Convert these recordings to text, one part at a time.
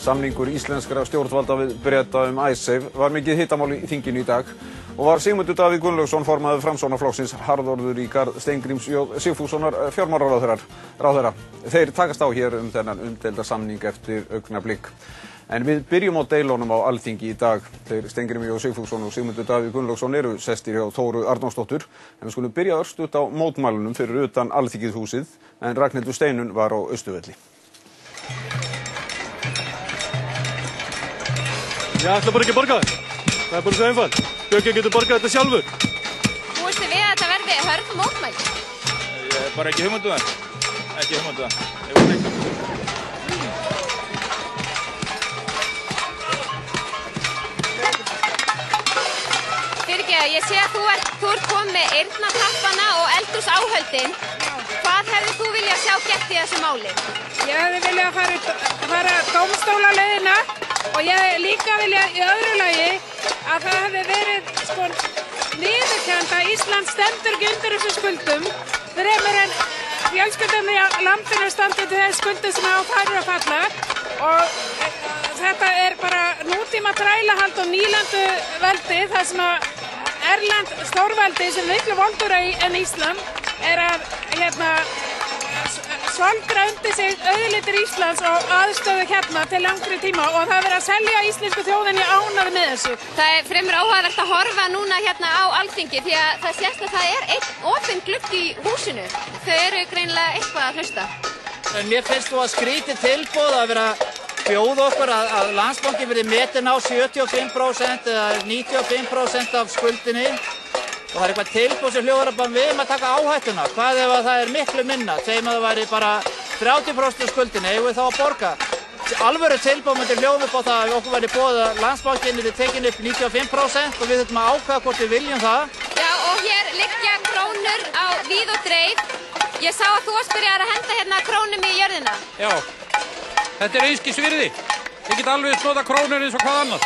Samningur íslenskra stjórnvalda við Breta Icesave var mikið hitamál í þinginu í dag og var Sigmundur Davíð Gunnlaugsson formaður Framsóknarflokksins harðorður í garð Steingríms J Sigfússonar fjármálaráðherra. Þeir takast á hér þennan umdeilda samning eftir augnablik. En við byrjum á deilunum á Alþingi í dag. Þeir Steingrímur J Sigfússon og Sigmundur Davíð Gunnlaugsson eru sestir hjá Þóru Arnórsdóttur. En við skulum byrja örstutt á mótmælunum fyrir utan Alþingishúsið, en Ragnhildur Steinunn var á Austurvelli. Ég ætla bara ekki að borga það. Það bara svo einfalt. Björki getur borgað þetta sjálfur. Búistu við að þetta verði hörð mótmæli? Ég er bara ekki hugmyndu það. Ekki hugmyndu það. Ég veit ekki. Ég sé að þú ert komið með eyrnatappana og eldhúsáhöldin. Hvað hefðir þú viljað sjá gert í þessu máli? Ég hefði viljað fara dómstólaleiðina og ég hefði líka viljað í öðru lagi að það hefði verið viðurkennt að Ísland stendur ekki undir þessum skuldum fremur en fjölskyldurnar í landinu standa undir þessum skuldum sem á þær eru að falla og þetta er bara nútíma þrælahald og nýlendu veldi þar sem að erlend stórveldi sem miklu voldura en Ísland er að svalgra undir sig auðlindir Íslands og aðstöðu hérna til langri tíma og það er verið að selja íslensku þjóðinni ánægði með þessu. Það er fremur áhugavert að horfa núna hérna á Alþingi því að það sést að það er einn opinn gluggi í húsinu. Þau eru greinilega eitthvað að hlusta. Mér finnst þú að skrítið tilboð að vera bjóða okkur að Landsbankinn verði metin á 75% eða 95% af skuldinni og það er eitthvað tilboð sem hljóðar að við að taka áhættuna. Hvað ef að það er miklu minna? Segjum að það væri bara 30% af skuldinni, eigum við þá að borga? Alvöru tilboð myndi hljóða upp á það að okkur væri boðið að Landsbankinn yrði tekin upp 95% og við þurfum að ákveða hvort við viljum það. Já, og hér liggja krónur á víð og dreif. Ég sá að þú varst byrjaðar að henda hérna krónum í jörðina. Já. Þetta er einskis virði. Ég get alveg nota krónur eins og hvað annað.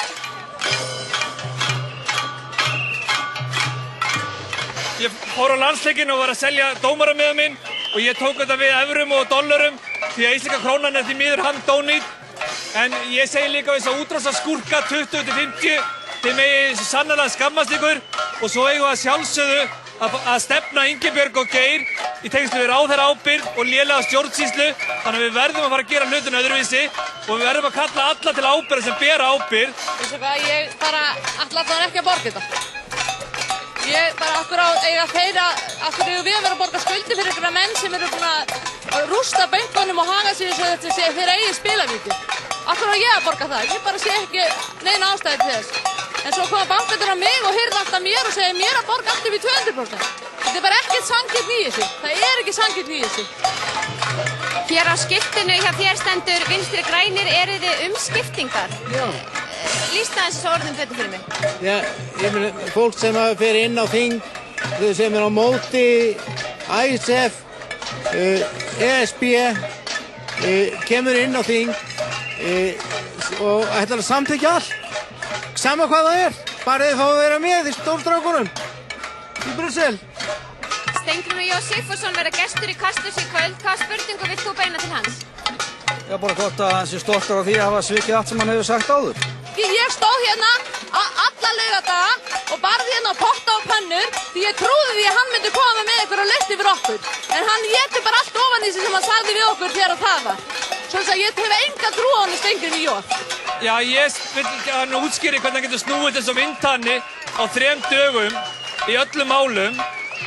Ég fór á landsleikinn og var að selja dómaramiða minn og ég tók þetta við evrum og dollarum því að íslenska krónan er því miður handónýtt. En ég segi líka þess að útrása skúrka 20-50 þið megi sannarlega skammast ykkur og svo eigum við að sjálfsögðu að stefna Ingibjörg og Geir í tengslum við ráðherraábyrgð og lélega stjórnsýslu þannig að við verðum að fara að gera hlutina öðruvísi og við verðum að kalla alla til ábyrgð sem bera ábyrgð. Ég bara ætla ekki að borga þetta. Ég bara okkur á eiga þeirra, okkur eigum við að vera að borga skuldi fyrir einhverja menn sem eru búin að rústa bönkunum og haga sér eins og þetta sé þeirra eigin spilavíti. Okkur á ég að borga það, ég bara sé ekki neina ástæði til þess. En svo koma bankarnir á mig og hyrða alltaf mér og segja mér að borga allt upp í 200%. Þetta er bara ekkert sanngirni í þessu. Það er ekki sanngirni í þessu. Hér á skiptinu hjá þér stendur Vinstri grænir, eru þið umskiptingar? Já. Lýstu aðeins þessu orðum betur fyrir mig. Já, ég meina fólk sem fer inn á þing, sem er á móti ISF, ESB, kemur inn á þing og ætlar að samþykkja allt. Sama hvað það er, bara þið fá að vera með í stórstrákunum í Brussel. Steingrímur J Sigfússon verður gestur í Kastljósi í kvöld. Hvaða spurningu vilt þú beina til hans? Já, bara gott að hann sé stoltur af því að hafa svikið allt sem hann hefur sagt áður. Ég stóð hérna alla laugardaga og barði hérna á potta og pönnur því ég trúði því að hann myndi koma með ykkur og leysti fyrir okkur. En hann éti bara allt ofan í sig sem hann sagði við okkur þegar það var. Svo að ég hef enga trú á hann Steingrímur J. Já, ég vil ekki að hann útskýri hvernig hann getur snúið þess að vindtanni á 3 dögum í öllum málum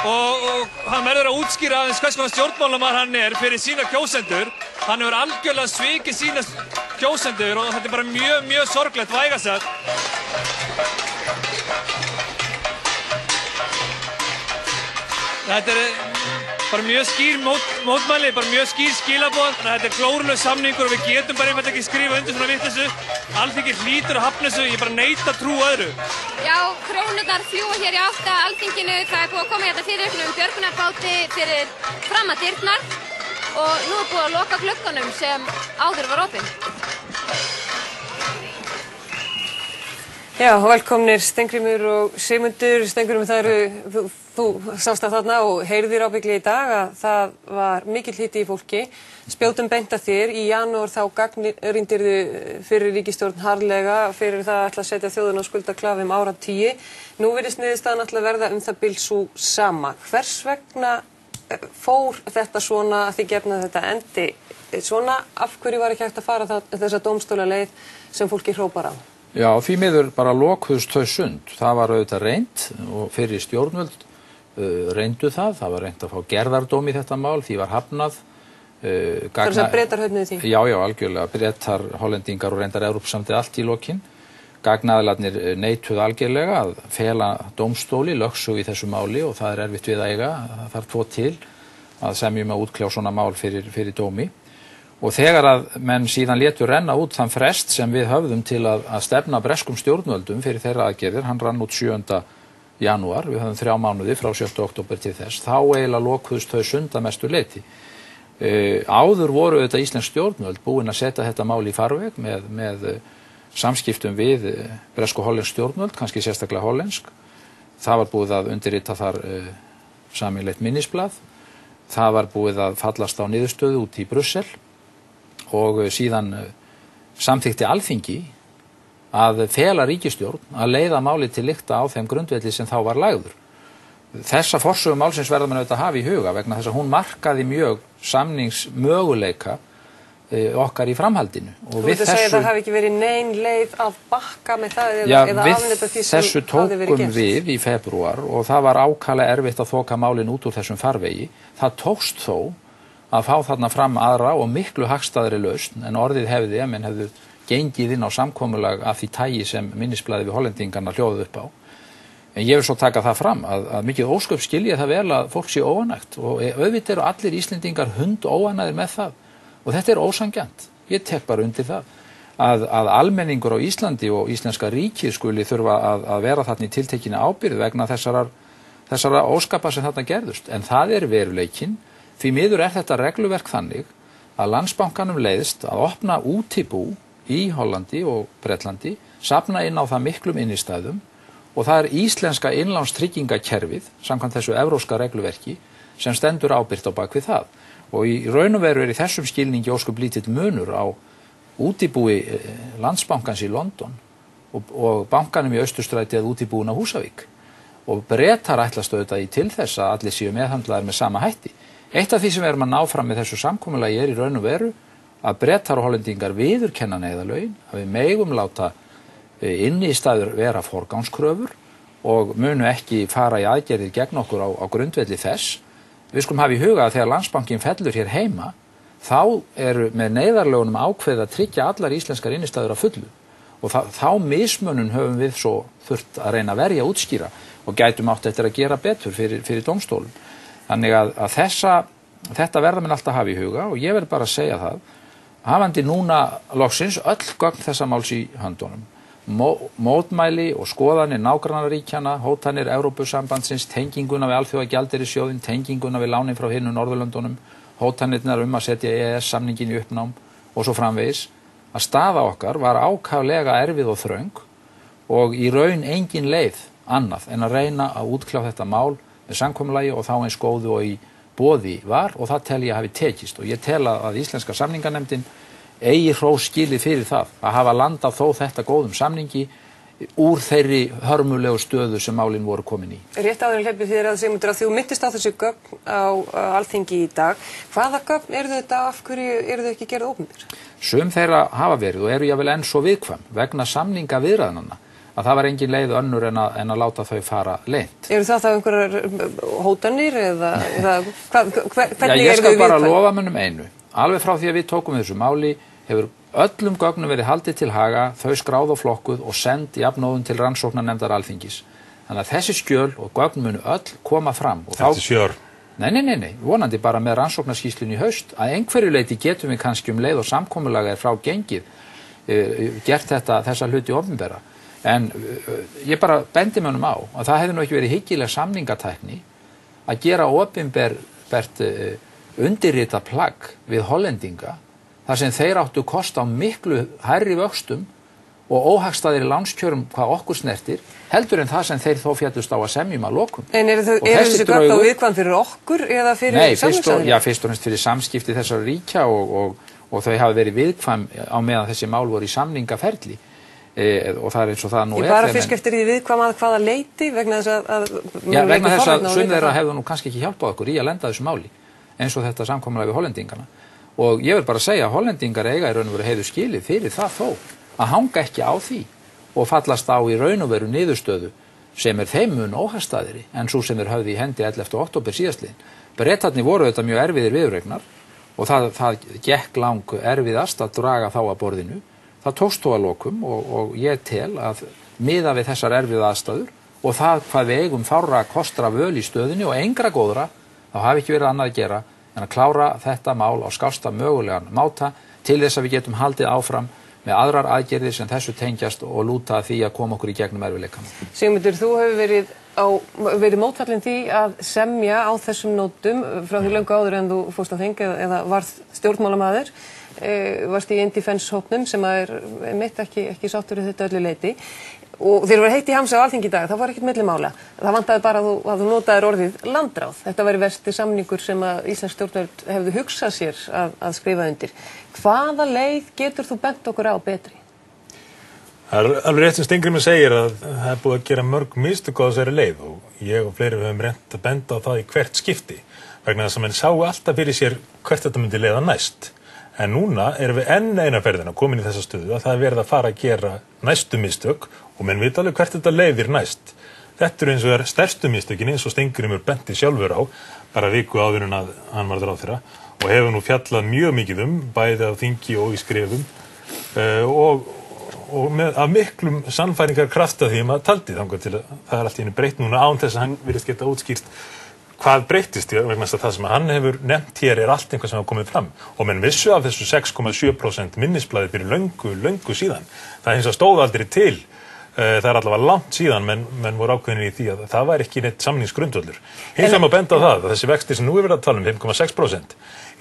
og hann verður að útskýra aðeins hvers konar stjórnmálamaður hann er fyrir sína kjósendur. Hann hefur algjörlega svikið sína kjósendur og þetta er bara mjög sorglegt vægast sagt. Þetta er bara mjög skýr mótmæli, bara mjög skýr skilaboð. Þetta er glórulaus samningur og við getum bara einfalt ekki skrifa undir svona vitleysu. Alþingi hlýtur að hafna þessu, ég bara neita trú öðru. Já, krónurnar fljúga hér í átt að Alþinginu. Það er búið að koma hérna fyrir björgunarbáti fyrir fram að dyrnar og nú er búið að loka gluggunum sem áður var opinn. Já, velkomnir Steingrímur og Sigmundur. Steingrímur, það eru þú sást það þarna og heyrðir ábyggli í dag að það var mikill hiti í fólki. Spjótum beint að þér. Í janúar þá gagnrýndirðu fyrir ríkisstjórn harðlega fyrir það að ætla að setja þjóðina á skuldaklafa áratugi. Nú virðist niðurstaðan ætla að verða það bil sú sama. Hvers vegna fór þetta svona að því gefna þetta endi svona? Af hverju var ekki hægt að fara þessa dómstólaleið sem fólki hrópar á? Já, því miður bara lokuðust þau sund. Það var auðvitað reynt og fyrir stjórnvöld reyndu það. Það var reynt að fá gerðardóm í þetta mál, því var hafnað. Það er sem Bretar höfnuðu því? Já, algjörlega. Bretar, Hollendingar og reyndar Evrópusamtið allt í lokin. Gagnaðilarnir neituðu algjörlega að fela dómstóli, lögsögu í þessu máli og það er erfitt við að eiga. Það þarf tvo til að semjum að útkljá svona mál fyrir dómi. Og þegar að menn síðan létu renna út þann frest sem við höfðum til að stefna breskum stjórnvöldum fyrir þeirra aðgerðir, hann rann út 7. janúar, við höfðum 3 mánuði frá 7. október til þess, þá eiginlega lokuðust þau sund að mestu leyti. Áður voru auðvitað íslensk stjórnvöld búin að setja þetta mál í farveg með samskiptum við bresk og hollensk stjórnvöld, kannski sérstaklega hollensk. Það var búið að undirrita þar sameiginlegt minnisblað, það var búið að fallast á niðurstöðu út í Brussel og síðan samþykkti Alþingi að fela ríkisstjórn að leiða máli til lykta á þeim grundvelli sem þá var lagður. Þessa forsögu málsins verða menn auðvitað að hafa í huga vegna þess að hún markaði mjög samningsmöguleika okkar í framhaldinu. Þú veit að segja að það hafi ekki verið nein leið að bakka með það eða afnita því sem þessu tókum við í febrúar og það var ákaflega erfitt að þoka málin út úr þessum farvegi. Það tókst þó að fá þarna fram aðra og miklu hagstæðri lausn en orðið hefði, menn hefðu gengið inn á samkomulag af því tagi sem minnisblaði við hollendingarna hljóðuð upp á. En ég vil svo taka það fram að mikið ósköp skilja það vel að fólk sé óánægt og auðvitað eru allir Íslendingar óánægðir með það og þetta er ósanngjarnt. Ég tek bara undir það að almenningur á Íslandi og íslenska ríkið skuli þurfa að vera þarna í tiltekinni ábyrgð vegna þessara óskapa sem þarna gerðust. En það er veruleikinn. Því miður er þetta regluverk þannig að Landsbankanum leiðist að opna útibú í Hollandi og Bretlandi, safna inn á það miklum innistæðum og það er íslenska innlánstryggingakerfið, samkvæmt þessu evrópska regluverki, sem stendur ábyrgt á bak við það. Og í raun og veru í þessum skilningi ósköp lítill munur á útibúi Landsbankans í London og bankanum í Austurstræti eða útibúin á Húsavík. Og Bretar ætlast auðvitað til þess að allir séu meðhöndlaðir með sama hætti. Eitt af því sem við erum að ná fram með þessu samkomulagi í raun og veru að Bretar og Hollendingar viðurkenna neyðarlögin, að við megum láta innistæður vera forgangskröfur og munu ekki fara í aðgerðir gegn okkur á grundvelli þess. Við skulum hafa í huga að þegar Landsbankinn fellur hér heima, þá eru með neyðarlögunum ákveðið að tryggja allar íslenskar innistæður að fullu. Og þá mismunun höfum við svo þurft að reyna að verja útskýra og gætum átt eftir að gera betur fyrir dómstólum. Þannig að þetta verða menn alltaf hafa í huga og ég verð bara að segja það, hafandi núna loksins öll gögn þessa máls í höndunum, mótmæli og skoðanir nágrannaríkjanna, hótanir Evrópusambandsins, tenginguna við Alþjóðagjaldeyrissjóðinn, tenginguna við lánin frá hinum Norðurlöndunum, hótanirnar að setja EES-samningin í uppnám og svo framvegis, að staða okkar var ákaflega erfið og þröng og í raun engin leið annað en að reyna að útkljá þetta mál með samkomulagi og þá eins góðu og í boði var og það tel ég hafi tekist og ég tel að íslenska samninganefndin eigi hrós skilið fyrir það að hafa landað þó þetta góðum samningi úr þeirri hörmulegu stöðu sem málin voru komin í. Rétt áður en hleypi þér að Sigmundur að þú mittist á þessu gögn á Alþingi í dag. Hvaða gögn eru þetta, af hverju eru þau ekki gerð opinber? Sum þeirra hafa verið og eru jafnvel enn svo viðkvæm vegna samninga viðræðnanna að það var engin leið önnur en að láta þau fara leynt. Eru það þá einhverjar hótanir eða hvernig eru þau viðkvæm? Ég skal bara lofa mönnum einu. Alveg frá því að við tókum þessu máli hefur öllum gögnum verið haldið til haga, þau skráð og flokkuð og send jafnóðum til rannsóknarnefndar Alþingis. Þannig að þessi skjöl og gögn munu öll koma fram. Eftir 7 ár? Nei, vonandi bara með rannsóknarskýrslunni í haust. Að einhverju leyti getum við kannski leið og samkomulaga frá gengið gert þessa hluti opinbera. En ég bara bendi mönnum á að það hefði nú ekki verið hyggileg samningatækni að gera opinbert undirrita plagg við Hollendinga þar sem þeir áttu kost á miklu hærri vöxtum og óhagstæðir lánskjörum hvað okkur snertir, heldur en það sem þeir þó fjallust á að semjum að lokum. En eru þessi gögn þá viðkvæm fyrir okkur eða fyrir samningsaðilum? Nei, fyrst og næst fyrir samskipti þessara ríkja og þau hafa verið viðkvæm á meðan þessi mál voru í samningaferli. Og það eins og það nú Ég bara fyrst eftir því viðkvæm að hvaða leyti vegna þess að vegna þess að sum þeirra hefðu nú kannski ekki hjálpað okkur í að lenda þessu máli eins og þetta samkomulag við Hollendingana og ég vil bara segja að Hollendingar eiga í raun og veru heiður skilið fyrir það þó að hanga ekki á því og fallast á í raun og veru niðurstöðu sem þeim mun óhagstæðri en svo sem höfðu í hendi 11. október síðastliðinn. Bretarnir voru þetta mjög erfiðir viðureignar og það gekk lang erfiðast að draga þá að borðinu. Það tókst þó að lokum og ég tel að miða við þessar erfiðu aðstæður og það hvað við eigum fárra kostra völ í stöðinni og engra góðra, þá hafi ekki verið annað að gera en að klára þetta mál á skásta mögulegan máta til þess að við getum haldið áfram með aðrar aðgerðir sem þessu tengjast og lúta því að koma okkur í gegnum erfiðleikana. Sigmundur, þú hefur verið mótfallin því að semja á þessum nótum frá því löngu áður en þú fórst á þing eða varð stjórnmálamaður. Varst í Indefense-hópnum sem mitt ekki sáttur í þetta öllu leyti og þegar var heitt í hamsi á Alþingi í dag, það var ekkert milli mála. Það vantaði bara að þú notaðir orðið landráð. Þetta væri versti samningur sem að íslensk stjórnvöld hefðu hugsað sér að skrifa undir. Hvaða leið getur þú bent okkur á betri? Það alveg rétt sem Steingrímur segir að það búið að gera mörg mistök á þessari leið og ég og fleiri höfum reynt að benda á það í hvert skipti vegna þess að menn sáu alltaf fyrir sér hvert þetta myndi leiða næst. En núna erum við enn eina ferðina komin í þessa stöðu að það verið að fara að gera næstu mistök og menn vita alveg hvert þetta leiðir næst. Þetta eins og stærstu mistökin eins og Steingrímur benti sjálfur á bara viku áður en að hann varð ráðherra og hefur nú fjallað mjög mikið bæði á þingi og í skrifum og af miklum sannfæringarkraft af því maður taldi þangað til að það allt í einu breytt núna án þess að hann virðist geta útskýrt hvað breyttist vegna þess að það sem hann hefur nefnt hér allt einhvað sem hafa komið fram og menn vissu af þessu 6,7% minnisblaði fyrir löngu síðan. Það hins að stóð aldrei til, það allavega langt síðan menn voru ákveðinir í því að það væri ekki neitt samningsgrundvöllur. Hins vegar má benda á það að þessi vextir sem nú er verið að tala 5,6%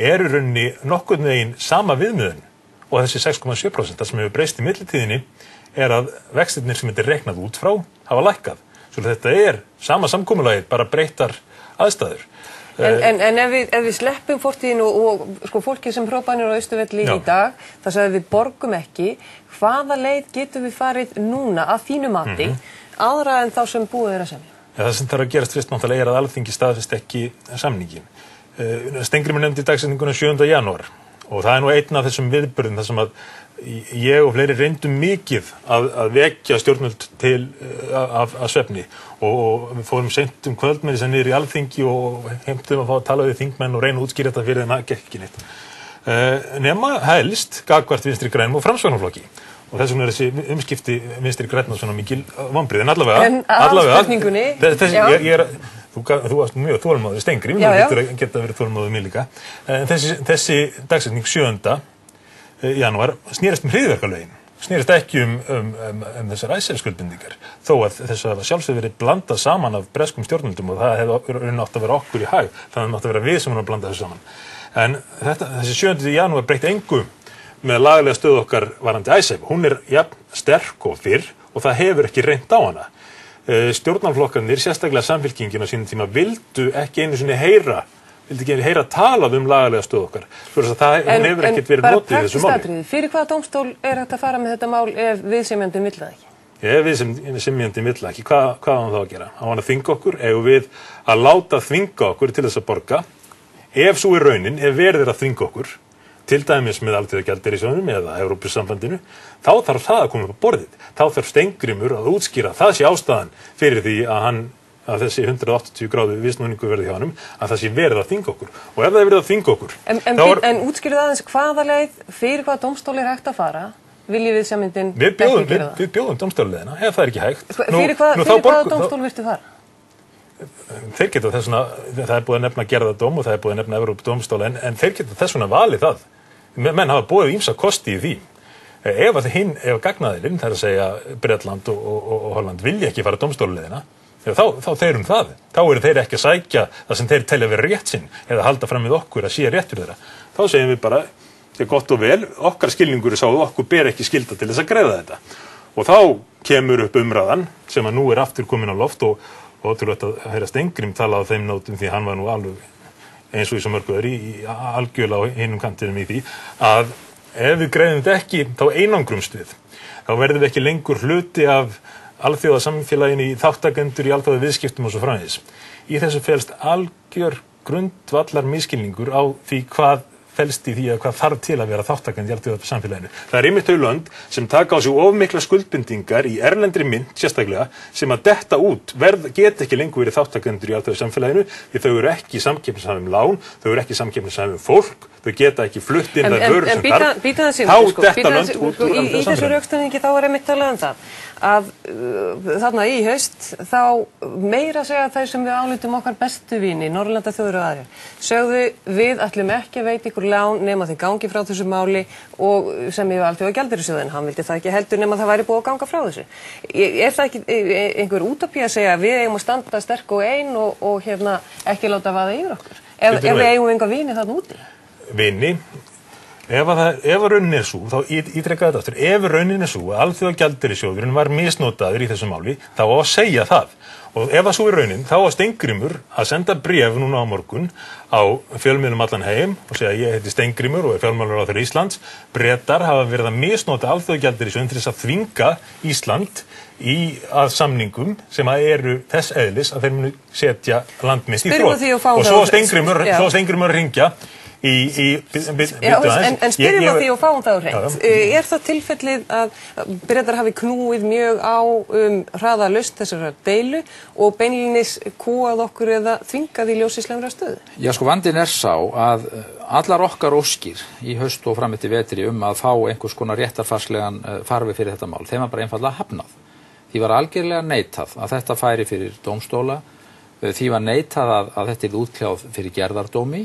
eru raunni nokkurn veginn sama viðmiðun og þessi 6,7%. Það sem hefur breyst í millitíðinni að vextirnir sem þetta er reiknað út frá hafa lækkað. Svo þetta sama samkomulagið bara breyttar aðstæður. En ef við sleppum fortíðin og sko fólki sem hrópanir á Austurvelli í dag, það sagði við borgum ekki, hvaða leið getum við farið núna að þínu mati aðra en þá sem búið að semja? Það sem þarf að gerast fyrst náttúrulega að Alþingi staðfesti ekki samningin. Steingrímur nefndi dagsendinguna 7. janúar og það nú einn af þessum viðburðum þar sem að ég og fleiri reyndum mikið að vekja stjórnvöld til af svefni og við fórum seint kvöld með þess að niður í Alþingi og heimtum að fá að tala við þingmenn og reyna að útskýra þetta fyrir þeim að gekk ekki neitt. Nema helst gagnvart Vinstri grænum og Framsóknarflokki og þess vegna þessi umskipti Vinstri grænna svona mikil vonbrigði en allavega þú varst mjög þolinmóður Steingrímur, þú geta verið þolinmóður mér líka. Þessi dagsetning 7. janúar snerist hryðjuverkalögin, snerist ekki þessar ICER-skuldbindingar, þó að þess að sjálfsögðu verið blandað saman af breskum stjórnvöldum og það hefði átt að vera okkur í hag, það átt að vera við sem erum að blanda þessu saman. En þessi 7. janúar breytti engu með lagalega stöðu okkar varandi ICER. Hún jafn sterk og fyrr og það hefur ekki reynt á hana. Stjórnarflokkarnir, sérstaklega Samfylkingin á sínum tíma, vildu ekki einu sinni heyra talað lagalega stöðu okkar. Svo það hefur ekkert verið notið í þessu máli. Fyrir hvaða dómstól hægt að fara með þetta mál ef viðsemjandinn vill það ekki? Ef viðsemjandinn vill það ekki, hvað á hann þá að gera? Á hann að þvinga okkur, eigum við að láta þvinga okkur til þess að borga. Ef svo raunin, ef verið að þvinga okkur, til dæmis með Alþjóðagjaldeyrissjóðnum eða Evrópusambandinu, þá þarf það að koma upp á borðið. Þá þarf Steingrímur að útskýra það sé ástæðan fyrir því að þessi 180 gráðu viðsnúningu verði hjá honum, að það sé verið að þvinga okkur. Og ef það verið að þvinga okkur... En útskýrðu aðeins hvaða leið, fyrir hvaða dómstóli hægt að fara, viljið viðsemjandinn ekki gera það? Við bjóðum dómstólileiðina, ef það ekki hægt. Fyrir hvaða dómstól viltu fara? Þeir geta þess vegna, það búið að nefna gerðardóm og það búið að nefna Evrópudómstóla en þeir geta þess vegna valið það. Menn hafa búið ýmsa kosti í því. Ef gagnaðilinn, það að segja Bretland og Holland vilja ekki fara dómstóluleiðina, þá þeir það. Þá eru þeir ekki að sækja það sem þeir telja verið rétt sinn eða halda fram við okkur að sé rétt fyrir þeirra. Þá segjum við bara, þetta gott og vel, okkar skilningur sá okkur ber ekki skylda til þess að greiða þetta. Og þá kemur upp umræðan sem að nú aftur komin á loft og ótrúlegt að heyra Steingrim tala á þeim nótum því hann var nú alveg eins og í svo mörgu öðru í algjörlega á hinum kantinum í því að ef við greiðum þetta ekki þá einangrumst við. Þá verðum við ekki lengur hluti af alþjóðasamfélaginu í þáttakendur í alþjóða viðskiptum og svo framvegis. Í þessu felst algjör grundvallar misskilningur á því hvað felst í því að hvað þarf til að vera þáttakandi í alþjóðasamfélaginu. Það einmitt þau lönd sem taka á sig of mikla skuldbindingar í erlendri mynt sérstaklega sem að detta út geta ekki lengur verið þáttakendur í alþjóðasamfélaginu því þau eru ekki samkeppnishæf lán, þau eru ekki samkeppnishæf fólk, þau geta ekki flutt inn að vörur sem þarf. Þá detta lönd út úr alþjóðasamfélaginu. Í þessu rökstuðningi þá einmitt talað það að þarna í haust þá meira segja þau sem við álítum okkar bestu vini, Norðurlanda þjóðir og aðrir, sögðu við ætlum ekki að veita ykkur lán nema þið gangi frá þessu máli og sem ég var alltaf á gjaldeyrisjóðinn, hann vildi það ekki heldur nema það væri búið að ganga frá þessu. Er það ekki einhver útópía að segja að við eigum að standa sterk og ein og ekki láta vaða yfir okkur? Ef við eigum enga vini þarna úti? Vini? Ef raunin svo, þá ítrekka þetta aftur, ef raunin svo að alþjóðagjaldeyrissjóðurinn var misnotaður í þessu máli, þá á að segja það. Og ef það svo raunin, þá á Steingrímur að senda bréf núna á morgun á fjölmiðlum allan heim og segja ég heiti Steingrímur og er fjármálaráðherra Íslands. Bretar hafa verið að misnota alþjóðagjaldeyrissjóðinn til þess að þvinga Ísland að samningum sem eru þess eðlis að þeir munu setja landmist í þrot. Og svo Steingrímur að ringja en spyrjum á því og fáum það á hreint. Er það tilfellið að Bretar hafi knúið mjög á hraða lausn þessara deilu og beinlínis kúað okkur eða þvingað í ljósi slæmra stöðu? Já, vandinn sá að allar okkar óskir í haust og fram eftir vetri að fá einhvers konar réttarfarslegan farveg fyrir þetta mál, þeim var bara einfaldlega hafnað. Því var algjörlega neitað að þetta færi fyrir dómstóla, því var neitað að þetta útkljáð fyrir gerðardómi.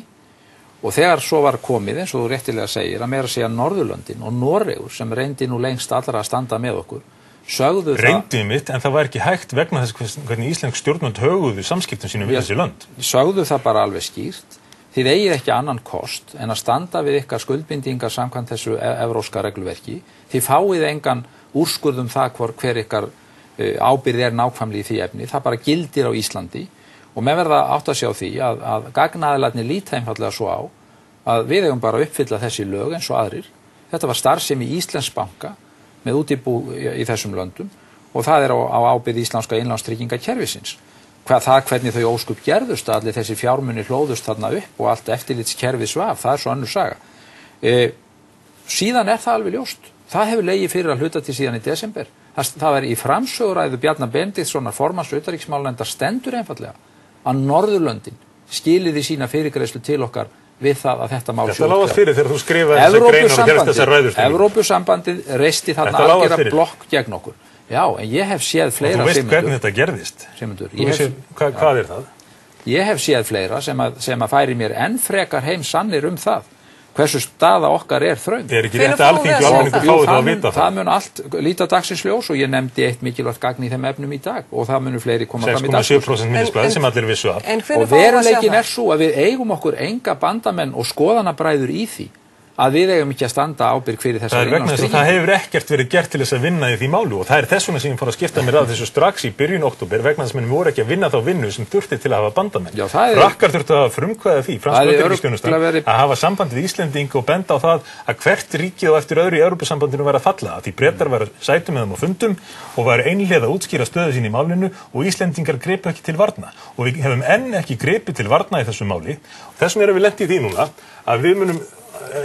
Og þegar svo var komið, eins og þú réttilega segir, að meira segja Norðurlöndin og Noregur sem reyndi nú lengst allra að standa með okkur, sögðu reyndið mitt, en það var ekki hægt vegna þess hvernig íslensk stjórnvöld höguðu samskiptum sínum við þessi lönd. Sögðu það bara alveg skýrt. Þið eigið ekki annan kost en að standa við ykkar skuldbindingar samkvæmt þessu evrópska regluverki. Þið fáið engan úrskurð það hver ykkar ábyrgð nákvæmlega í því efni. Það bara gildir á Íslandi. Og með verða átt að sjá því að gagnaðilarnir líta einfallega svo á að við eigum bara að uppfylla þessi lög eins og aðrir. Þetta var starfsemi í Íslensk banka með útibú í þessum löndum og það á ábyrgð íslenska innlánstryggingakerfisins. Hvernig þau óskup gerðust að allir þessi fjármunir hlóðust þarna upp og allt eftirlitskerfið svaf, það svo önnur saga. Síðan það alveg ljóst. Það hefur legið fyrir að hluta til síðan í desember. Það var í framsöguræðu Bjarna Benediktssonar formanns utanríkismálanefndar stendur einfaldlega að Norðurlöndin skiliði sína fyrirgreiðslu til okkar við það að þetta mál Þetta lágast fyrir þegar þú skrifaði þessar greinar og gerðist þessar ræðustöðum. Evrópusambandið reisti þarna algjörða blokk gegn okkur. Já, en ég hef séð fleira. Og þú veist hvernig þetta gerðist. Hvað það? Ég hef séð fleira sem að færi mér enn frekar heim sannir það. Hversu staða okkar þröng. Ekki rétt að alþingi og almenningur fái það að vita það? Það mun allt líta dagsins ljós og ég nefndi eitt mikilvægt gagn í þeim efnum í dag og það munu fleiri koma fram í dag. 6,7% minnisblæði sem allir vissu af. Og veruleikin svo að við eigum okkur enga bandamenn og skoðanabræður í því að við eigum ekki að standa ábyrg fyrir þessari innlánstryggingu. Það hefur ekkert verið gert til þess að vinna í því málu og það þess vegna sem ég fór að skipta mér að þessu strax í byrjun október vegna þess að menn voru ekki að vinna þá vinnu sem þurfti til að hafa bandamenn. Frakkar þurftu að frumkvæða því, fransk utanríkisþjónustan, að hafa samband við Íslendinga og benda á það að hvert ríkið og eftir öðru í Evrópusambandinu var að falla. Því Bretar var sætu með þeim á fundum og var einhliða að útskýra stöðu sín í málinu og Íslendingar gripu ekki til varna. Og við hefum enn ekki gripið til varna í þessu máli. Þess vegna erum við lent í því núna að við munum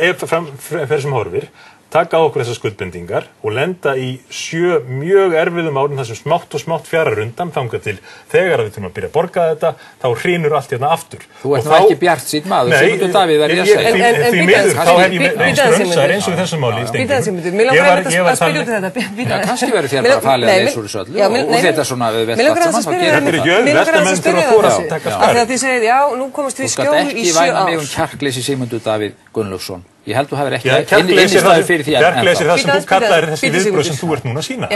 ef fyrir sem horfir, taka á okkur þessar skuldbindingar og lenda í 7 mjög erfiðum árum þar sem smátt og smátt fjarar undan þangað til þegar við þurfum að byrja að borga þetta, þá hrynur allt hérna aftur. Þú ert nú ekki bjartsýnn maður, Sigmundur Davíð verði að segja. Því miður, þá hef ég reynst raunsær eins og í þessu máli. Mér langar að spyrja út þetta. Já, kannski verður þér bara falið að leysa úr þessu öllu og þetta svona við velt allt saman, þá gerum við það. Mér langar að spyrja þetta. Af því að þið segið, já, nú komast við skjól í 7 ár. Sigmundur Davíð Gunnlaugsson. Ég held þú hafir ekki innistæðu fyrir því Bjark lesir það sem þú kallaðir þessi viðbrögð sem þú ert núna að sína.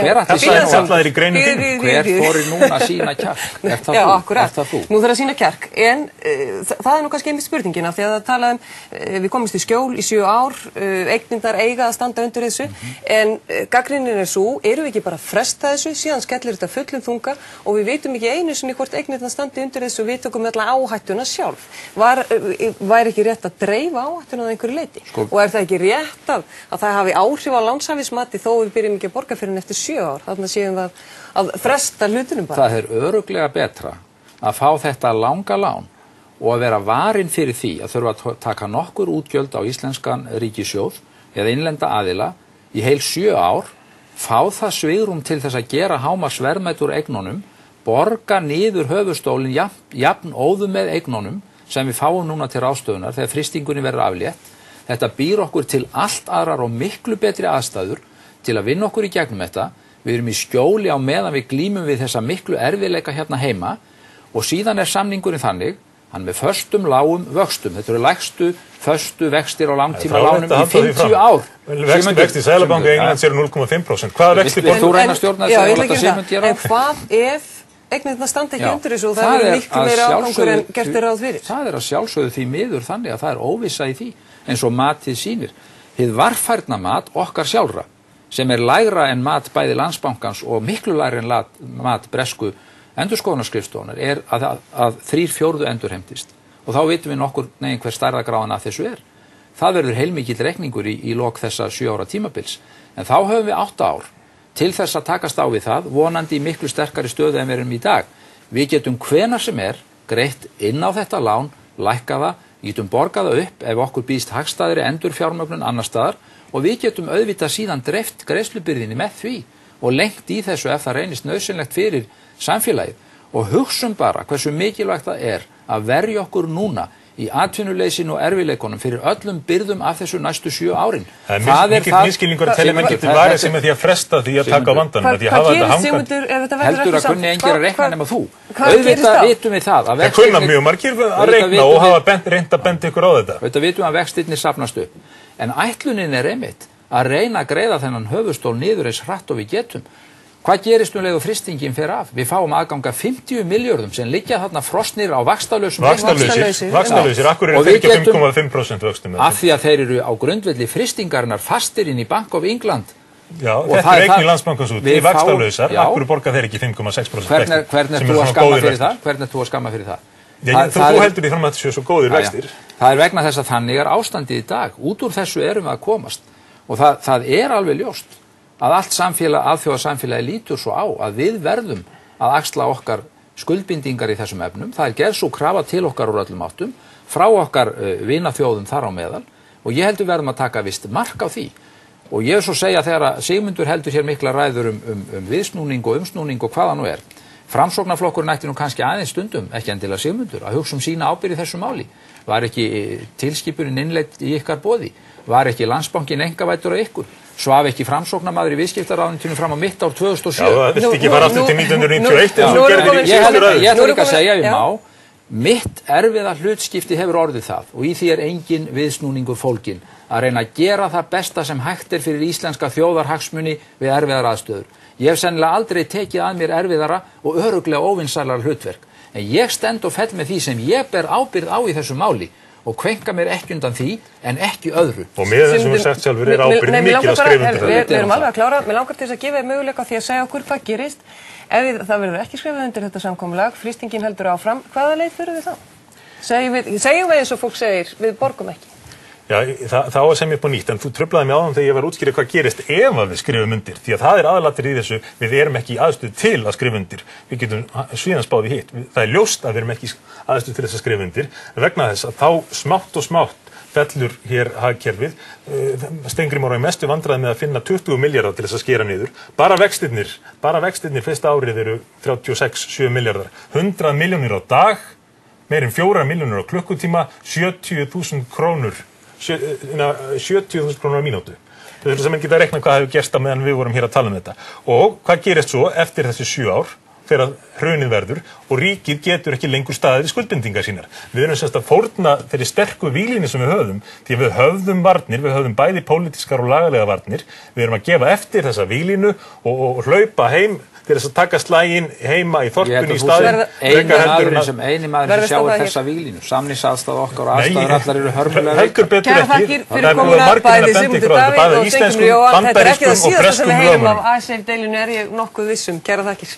Hver fór núna að sína kjark? Er það Já, þú? akkurat. Er það þú? Nú þarf að sína kjark, en það nú kannski einmitt spurningin af því að það talaðum, við komumst í skjól í 7 ár, eignirnar eiga að standa undir þessu, en gagnrýnin svo, erum við ekki bara að fresta þessu, síðan skellir þetta fullum þunga og við vitum ekki einu sinni hvort eignirnar standi undir þessu og við tökum alla áhættuna sjálf. Væri ekki rétt að dreifa áhættuna að einhverju leyti? Og er það ekki rétt að það hafi áhrif á lánshæfismati þó við byrjum ekki að borga fyrir en eftir 7 ár? Þarna séum við að fresta hlutunum bara. Það örugglega betra að fá þetta langa lán og að vera varin fyrir því að þurfa að taka nokkur útgjöld á íslenskan ríkissjóð eða innlenda aðila í heil 7 ár, fá það svigrúm til þess að gera hámarksverðmæti úr eignunum, borga niður höfuðstólinn jafn óðum með eignunum sem við fáum núna til ráðstöfunar þegar frystingunni verður aflétt. Þetta býr okkur til allt aðrar og miklu betri aðstæður til að vinna okkur í gegnum þetta. Við erum í skjóli á meðan við glímum við þessa miklu erfiðleika hérna heima og síðan samningurinn þannig, hann með föstum lágum vöxtum. Þetta eru lægstu föstu vextir á langtíma lánum í 50 ár. Vexti Seðlabanka Englands eru 0,5%. Hvaða vexti þú reyna að stjórna þessu og láta Sigmund gera? En hvað ef eignirnar standa ekki undir þessu og það eru miklu meira ágangur en gert ráð fyrir? Það að sjálfsögðu því miður þannig að það óvissa í því, eins og matið sýnir. Hið varfærna mat okkar sjálfra, sem lægra en mat bæði Landsbankans og miklu lægra en mat bresku endurskoðunarskrifstofunar, að 3/4 endurheimtist. Og þá vitum við nokkur hver stærðargráðan af þessu er. Það verður heilmikill reikningur í lok þessa 7 ára tímabils. En þá höfum við 8 ár til þess að takast á við það, vonandi í miklu sterkari stöðu en við erum í dag. Við getum hvenær sem greitt inn á þetta lán, lækka það, getum borgað það upp ef okkur býðst hagstæðri endurfjármögnun annar staðar og við getum auðvitað síðan dreift greiðslubyrðinni með því og lengt í þessu ef það reynist nauðsynlegt fyrir samfélagið og hugsum bara hversu mikilvægt það að verja okkur núna í atvinnuleysinu og erfiðleikunum fyrir öllum byrðum af þessu næstu 7 árin. Það er mikill misskilningur að telja menn geti varið sig með því að fresta því að taka á vandanum. Hvað gerist Sigmundur ef þetta verður heldur að kunni engir að reikna nema þú? Auðvitað vitum við það. Það kunna mjög margir að reikna og hafa reynt að benda ykkur á þetta. Auðvitað vitum að vextirnir safnast upp. En ætlunin einmitt að reyna að greiða þennan höfuðstól niður eins hratt og við getum. Hvað gerist leið og frystingin fer af? Við fáum aðganga 50 milljörðum sem liggja þarna frosnir á vaxtalausum. Vaxtalausir, akkur eru þeir ekki 5,5% vöxtum? Af því að þeir eru á grundvelli frystingarinnar fastir inn í Bank of England. Já, þetta eignir Landsbankans út, í vaxtalausar, akkur borga þeir ekki 5,6% vextir. Hvernig er þú að skamma fyrir það? Hvernig er þú að skamma fyrir það? Þú heldur því fram að þetta séu svo góðir vextir. Það vegna þess að þannig ástandið í dag. Út úr þessu erum við að komast. Og það alveg ljóst að allt alþjóðasamfélagi lítur svo á að við verðum að axla okkar skuldbindingar í þessum efnum. Það gerð svo krafa til okkar úr öllum áttum, frá okkar vinaþjóðum þar á meðal og ég heldur verðum að taka vist mark á því. Og ég svo segja þegar Sigmundur heldur hér mikla ræður viðsnúning og umsnúning og hvaða nú Framsóknarflokkurinn ætti nú kannski aðeins stundum, ekki endilega Sigmundur, að hugsa sína ábyrgð í þessu máli. Var ekki tilskipunin innleidd í ykkar boði? Var ekki Landsbankinn einkavæddur á ykkur? Svaf ekki Framsóknarmaður í viðskiptaráðuneytinu fram á mitt ár 2007? Já, það vilti ekki fara aftur til 1991 eins og gerði í síðustu ræðu. Ég ætla líka að segja við mitt erfiða hlutskipti hefur orðið það og í því engin viðsnúningur fólginn að reyna að gera það besta sem hægt fyrir íslenska þjóðarhagsmuni við erfiðar aðstöður. Ég hef sennilega aldrei tekið að mér erfiðara og örugglega óvinsælara hlutverk. En ég stend og fell með því sem ég ber ábyrgð á í þessu máli og kvenka mér ekki undan því en ekki öðru. Og með þessum við sagt sjálfur ábyrgð mikil að skrifa undir það. Við erum alveg að klára. Mér langar til þess að gefa þér möguleika á því að segja okkur hvað gerist. Ef það verður ekki skrifað undir þetta samkomulag, frystingin heldur áfram, hvaða leið förum við þá? Segjum við eins og fólk segir, við borgum ekki. Já, það sem ég er på nýtt, en þú truflaði mig áðan þegar ég var útskýrið hvað gerist ef að við skrifum undir, því að það er aðalatrið í þessu, við erum ekki í aðstöðu til að skrifa undir, við getum síðan spáð í hitt, það er ljóst að við erum ekki í aðstöðu til þess að skrifa undir, vegna þess að þá smátt og smátt fellur hér hagkerfið, Steingrímur á mestu vandræði með að finna 20 milljarðar til þess að skera niður, bara vextirnir fyrsta árið eru 36-7 milljarðar, 100 milljónir á dag, meir en 4 milljónir á klukkutíma, 70.000 krónur 70.000 krónur á mínútu. Þess að menn geta að rekna hvað hefur gerst á meðan við vorum hér að tala um þetta. Og hvað gerist svo eftir þessi 7 ár? þegar hrunið verður og ríkið getur ekki lengur staðið við skuldbindingar sínar. Við erum semst að fórna þeirri sterku víglínu sem við höfum, því við höfðum varnir, við höfðum bæði pólitískar og lagalega varnir, við erum að gefa eftir þessa víglínu og hlaupa heim til þess að taka slaginn heima í þorpunni í staðinn. Eini maður sem sjáir þessa víglínu, samningsaðstæða okkar og aðstæður allar eru hörmulega heldur betur ekki. Það er búið að bæði Sigmundur Davíð og Steingrímur Jóhann. Þetta er ekki það síðasta sem við heyrum af Icesave deilinu, er ég nokkuð vissum. Kærar þakkir.